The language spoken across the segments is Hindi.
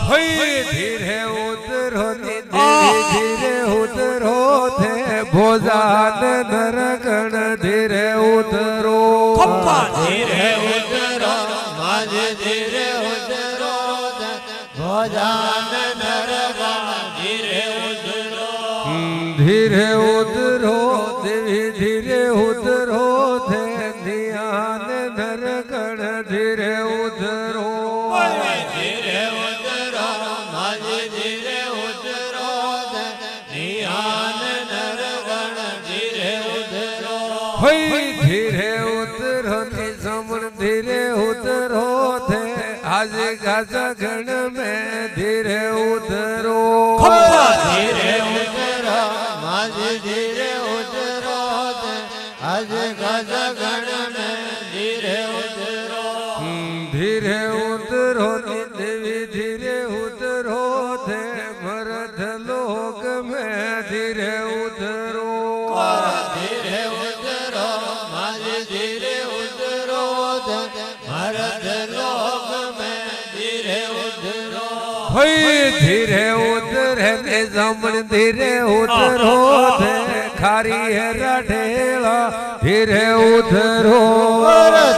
भई धीरे उतरो धीरे उतरो थे भोजान नरगण धीरे उतरो धीरे उतरो माज धीरे उतरो भोजान नरगण धीरे उतरो धीरे उतरो देवी धीरे उतरो थे ध्यान नरगण धीरे उतरो धीरे उतरो माज धीरे उतरो ध्यान नरगण धीरे उतरो भई धीरे उतरो समण धीरे उतरो थे आज गाजा गण में धीरे उतरो धीरे उतरो माज धीरे उतरो आज गाजा गण में धीरे उतरो धीरे उतरो देवी धीरे उतरो थे मरद लोक में धीरे उतरो धीरे उतरो माज धीरे उतरो मरद लोक में धीरे उतरो भई धीरे उतरे ने जमन धीरे उतरो थे खारी है रठेला धीरे उतरो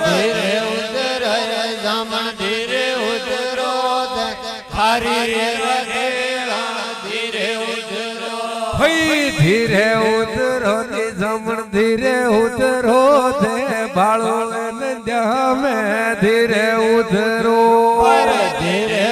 धीरे उतरो जमन धीरे उतरो खारी रठेला धीरे उतरो भई धीरे उतरो ने जमन धीरे उतरो थे बाळो नंद्या में धीरे उतरो धीरे